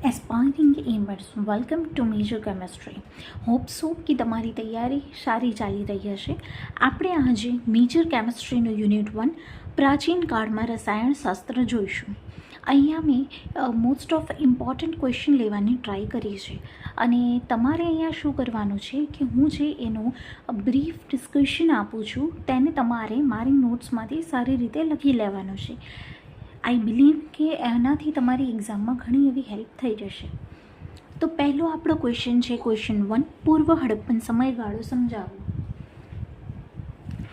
Aspiring aimers welcome to major chemistry. Hope so કે તમારી તૈયારી સારી ચાલી રહી હશે. આપણે આજે મેજર કેમેસ્ટ્રીનું યુનિટ 1 પ્રાચીન કાળમાં રસાયણશાસ્ત્ર જોઈશું. અહીંયા મેં મોસ્ટ ઓફ ઇમ્પોર્ટન્ટ ક્વેશ્ચન લેવાની ટ્રાય કરી છે અને તમારે અહીંયા શું કરવાનું છે કે હું જે એનું બ્રીફ ડિસ્કશન આપું છું તેને તમારે મારી નોટ્સમાંથી સારી રીતે લખી લેવાનું છે. આઈ બિલીવ કે એનાથી તમારી એક્ઝામમાં ઘણી એવી હેલ્પ થઈ જશે. તો પહેલો આપણો ક્વેશ્ચન છે ક્વેશ્ચન 1, પૂર્વ હડપ્પન સમયગાળો સમજાવો.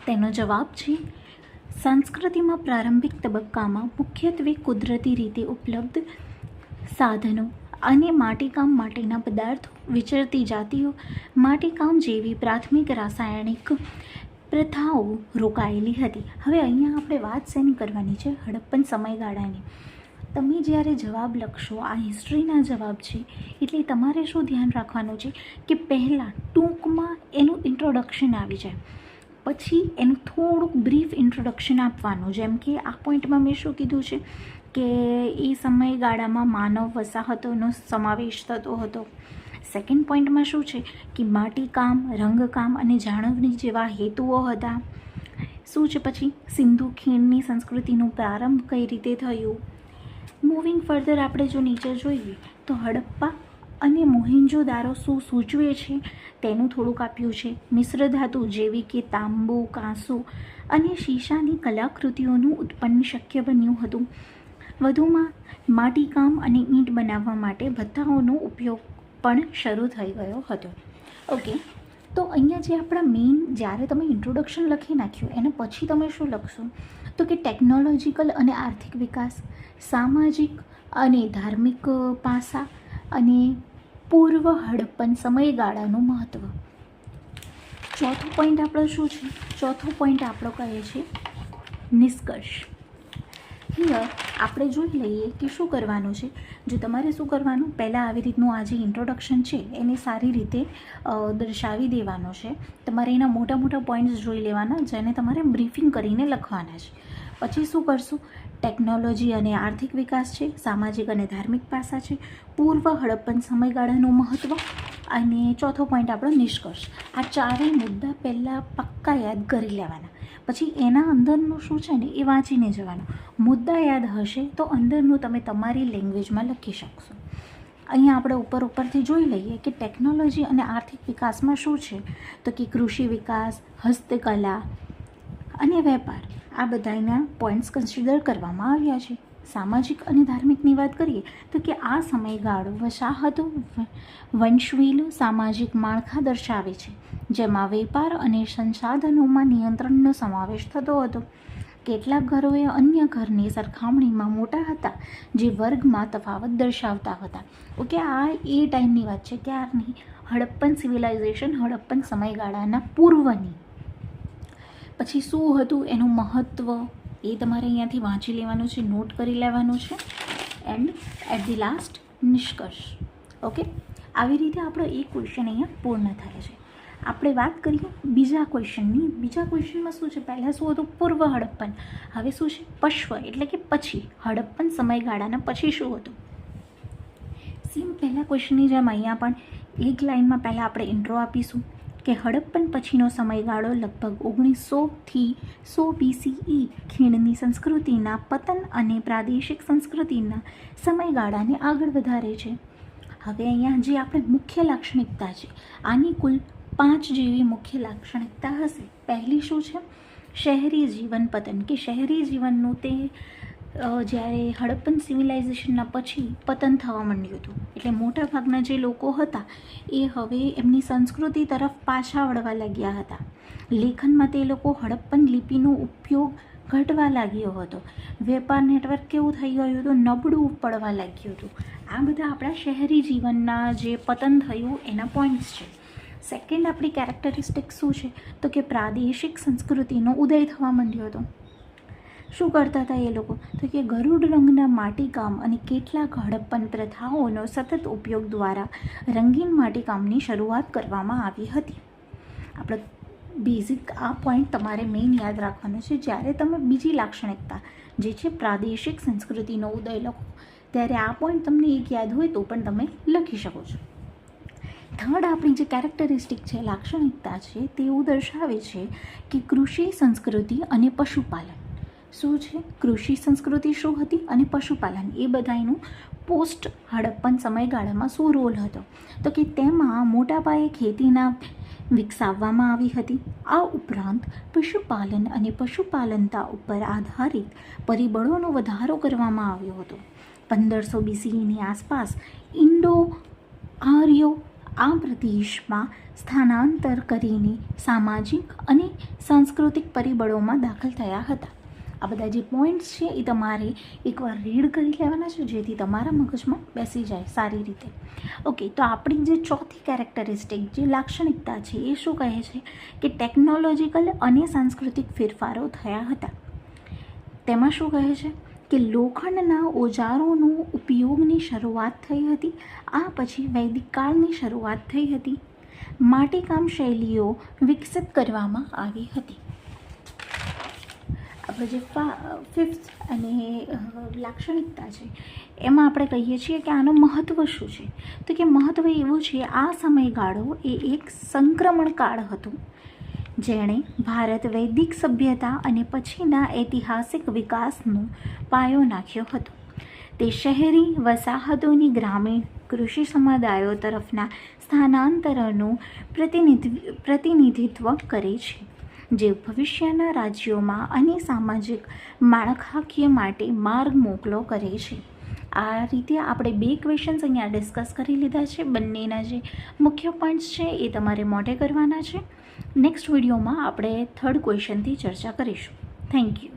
તેનો જવાબ છે સંસ્કૃતિમાં પ્રારંભિક તબક્કામાં મુખ્યત્વે કુદરતી રીતે ઉપલબ્ધ સાધનો અને માટીકામ માટેના પદાર્થો, વિચરતી જાતિઓ, માટીકામ જેવી પ્રાથમિક રાસાયણિક પ્રથાઓ રોકાયેલી હતી. હવે અહીંયા આપણે વાત શેની કરવાની છે? હડપ્પન સમયગાળાની. તમે જ્યારે જવાબ લખશો, આ હિસ્ટ્રીના જવાબ છે, એટલે તમારે શું ધ્યાન રાખવાનું છે કે પહેલાં ટૂંકમાં એનું ઇન્ટ્રોડક્શન આવી જાય, પછી એનું થોડુંક બ્રીફ ઇન્ટ્રોડક્શન આપવાનું. જેમ કે આ પોઈન્ટમાં મેં શું કીધું છે કે એ સમયગાળામાં માનવ વસાહતોનો સમાવેશ થતો હતો. સેકન્ડ પોઈન્ટમાં શું છે કે માટીકામ, રંગકામ અને જાળવણી જેવા હેતુઓ હતા. શું છે પછી સિંધુ ખીણની સંસ્કૃતિનો પ્રારંભ કઈ રીતે થયું. મૂવિંગ ફર્ધર આપણે જો નીચે જોઈએ તો હડપ્પા અને મોહેન્જો-દારો શું સૂચવે છે તેનું થોડુંક આપ્યું છે. મિશ્ર ધાતુ જેવી કે તાંબુ, કાંસુ અને શીશાની કલાકૃતિઓનું ઉત્પન્ન શક્ય બન્યું હતું. વધુમાં માટીકામ અને ઈંટ બનાવવા માટે ભથ્થાઓનો ઉપયોગ પણ શરૂ થઈ ગયો હતો. ઓકે, તો અહીંયા જે આપણા મેઇન, જ્યારે તમે ઇન્ટ્રોડક્શન લખી નાખ્યું એના પછી તમે શું લખશો તો કે ટેકનોલોજીકલ અને આર્થિક વિકાસ, સામાજિક અને ધાર્મિક પાસા અને પૂર્વ હડપ્પન સમયગાળાનું મહત્ત્વ. ચોથો પોઈન્ટ આપણો શું છે? ચોથો પોઈન્ટ આપણો કહે છે નિષ્કર્ષ. હિયર આપણે જોઈ લઈએ કે શું કરવાનું છે. જો તમારે શું કરવાનું, પહેલાં આવી રીતનું આ જે ઇન્ટ્રોડક્શન છે એને સારી રીતે દર્શાવી દેવાનો છે. તમારે એના મોટા મોટા પોઈન્ટ્સ જોઈ લેવાના, જેને તમારે બ્રીફિંગ કરીને લખવાના છે. પછી શું કરશું? ટેકનોલોજી અને આર્થિક વિકાસ છે, સામાજિક અને ધાર્મિક પાસા છે, પૂર્વ હડપ્પન સમયગાળાનું મહત્ત્વ અને ચોથો પોઈન્ટ આપણો નિષ્કર્ષ. આ ચારેય મુદ્દા પહેલાં પક્કા યાદ કરી લેવાના. પછી એના અંદરનું શું છે ને એ વાંચીને જવાનું. મુદ્દા યાદ હશે તો અંદરનું તમે તમારી લેંગ્વેજમાં લખી શકશો. અહીંયા આપણે ઉપરથી જોઈ લઈએ કે ટેકનોલોજી અને આર્થિક વિકાસમાં શું છે તો કે કૃષિ વિકાસ, હસ્તકલા અને વેપાર, આ બધાના પોઈન્ટ્સ કન્સિડર કરવામાં આવ્યા છે. સામાજિક અને ધાર્મિકની વાત કરીએ તો કે આ સમયગાળો વસાહતો વંશવેલો સામાજિક માળખા દર્શાવે છે, જેમાં વેપાર અને સંસાધનોમાં નિયંત્રણનો સમાવેશ થતો હતો. કેટલાક ઘરોએ અન્ય ઘરની સરખામણીમાં મોટા હતા, જે વર્ગમાં તફાવત દર્શાવતા હતા. ઓકે, આ એ ટાઈમની વાત છે, ક્યારની? હડપ્પન સિવિલાઇઝેશન, હડપ્પન સમયગાળાના પૂર્વની. પછી શું હતું એનું મહત્ત્વ, એ તમારે અહીંયાથી વાંચી લેવાનું છે, નોટ કરી લેવાનું છે. એન્ડ એટ ધી લાસ્ટ નિષ્કર્ષ. ઓકે, આવી રીતે આપણો એક ક્વેશ્ચન અહીંયા પૂર્ણ થાય છે. આપણે વાત કરીએ બીજા ક્વેશ્ચનની. બીજા ક્વેશ્ચનમાં શું છે? પહેલાં શું હતું? પૂર્વ હડપ્પન. હવે શું છે? પશ્વ, એટલે કે પછી. હડપ્પન સમયગાળાના પછી શું હતું? સેમ પહેલાં ક્વેશ્ચનની જેમ અહીંયા પણ એક લાઇનમાં પહેલાં આપણે ઇન્ટ્રો આપીશું કે હડપ્પન પછીનો સમયગાળો લગભગ 1900થી 100 BCE ખીણની સંસ્કૃતિના પતન અને પ્રાદેશિક સંસ્કૃતિના સમયગાળાને આગળ વધારે છે. હવે અહીંયા જે આપણે મુખ્ય લાક્ષણિકતા છે, આની કુલ 5 જેવી મુખ્ય લાક્ષણિકતા હશે. પહેલી શું છે? શહેરી જીવન પતન, કે શહેરી જીવનનું તે જ્યારે હડપ્પન સિવિલાઇઝેશનના પછી પતન થવા માંડ્યું હતું. એટલે મોટાભાગના જે લોકો હતા એ હવે એમની સંસ્કૃતિ તરફ પાછા વળવા લાગ્યા હતા. લેખનમાં તે લોકો હડપ્પન લિપિનો ઉપયોગ ઘટવા લાગ્યો હતો. વેપાર નેટવર્ક કેવું થઈ ગયું હતું? નબળું પડવા લાગ્યું હતું. આ બધા આપણા શહેરી જીવનના જે પતન થયું એના પોઈન્ટ્સ છે. સેકન્ડ આપણી કેરેક્ટરિસ્ટિક શું છે તો કે પ્રાદેશિક સંસ્કૃતિનો ઉદય થવા માંડ્યો હતો. શું કરતા હતા એ લોકો તો કે ગરુડ રંગના માટીકામ અને કેટલાક હડપ્પન પ્રથાઓનો સતત ઉપયોગ દ્વારા રંગીન માટીકામની શરૂઆત કરવામાં આવી હતી. આપણે બેઝિક આ પોઈન્ટ તમારે મેઇન યાદ રાખવાનો છે જ્યારે તમે બીજી લાક્ષણિકતા જે છે પ્રાદેશિક સંસ્કૃતિનો ઉદય લખો. ત્યારે આ પોઈન્ટ તમને એક યાદ હોય તો પણ તમે લખી શકો છો. થર્ડ આપણી જે કેરેક્ટરિસ્ટિક છે, લાક્ષણિકતા છે, તેવું દર્શાવે છે કે કૃષિ સંસ્કૃતિ અને પશુપાલન. શું છે? કૃષિ સંસ્કૃતિ શું હતી અને પશુપાલન એ બધાનું પોસ્ટ હડપ્પન સમયગાળામાં શું રોલ હતો? તો કે તેમાં મોટા પાયે ખેતીના વિકસાવવામાં આવી હતી. આ ઉપરાંત પશુપાલન અને પશુપાલનતા ઉપર આધારિત પરિબળોનો વધારો કરવામાં આવ્યો હતો. 1500 BCEની આસપાસ ઇન્ડો આર્યો આ પ્રદેશમાં સ્થાનાંતર કરીને સામાજિક અને સાંસ્કૃતિક પરિબળોમાં દાખલ થયા હતા. આ બધા જે પોઈન્ટ્સ છે એ તમારે એકવાર રીડ કરી લેવાના છે, જેથી તમારા મગજમાં બેસી જાય સારી રીતે. ઓકે, તો આપણી જે ચોથી કેરેક્ટરિસ્ટિક જે લાક્ષણિકતા છે એ શું કહે છે કે ટેકનોલોજીકલ અને સાંસ્કૃતિક ફેરફારો થયા હતા. તેમાં શું કહે છે કે લોખંડના ઓજારોનો ઉપયોગની શરૂઆત થઈ હતી. આ પછી વૈદિક કાળની શરૂઆત થઈ હતી. માટીકામ શૈલીઓ વિકસિત કરવામાં આવી હતી. આપણે જે ફિફ્થ અને લાક્ષણિકતા છે એમાં આપણે કહીએ છીએ કે આનું મહત્ત્વ શું છે? તો કે મહત્ત્વ એવું છે, આ સમયગાળો એ એક સંક્રમણ કાળ હતો જેણે ભારત વૈદિક સભ્યતા અને પછીના ઐતિહાસિક વિકાસનો પાયો નાખ્યો હતો. તે શહેરી વસાહતોની ગ્રામીણ કૃષિ સમુદાયો તરફના સ્થાનાંતરનું પ્રતિનિધિત્વ કરે છે, જે ભવિષ્યના રાજ્યોમાં અને સામાજિક માળખાકીય માટે માર્ગ મોકળો કરે છે. આ રીતે આપણે 2 ક્વેશ્ચન્સ અહીંયા ડિસ્કસ કરી લીધા છે. બંનેના જે મુખ્ય પોઈન્ટ્સ છે એ તમારે મોઢે કરવાના છે. નેક્સ્ટ વિડીયોમાં આપણે થર્ડ ક્વેશ્ચનથી ચર્ચા કરીશું. Thank you.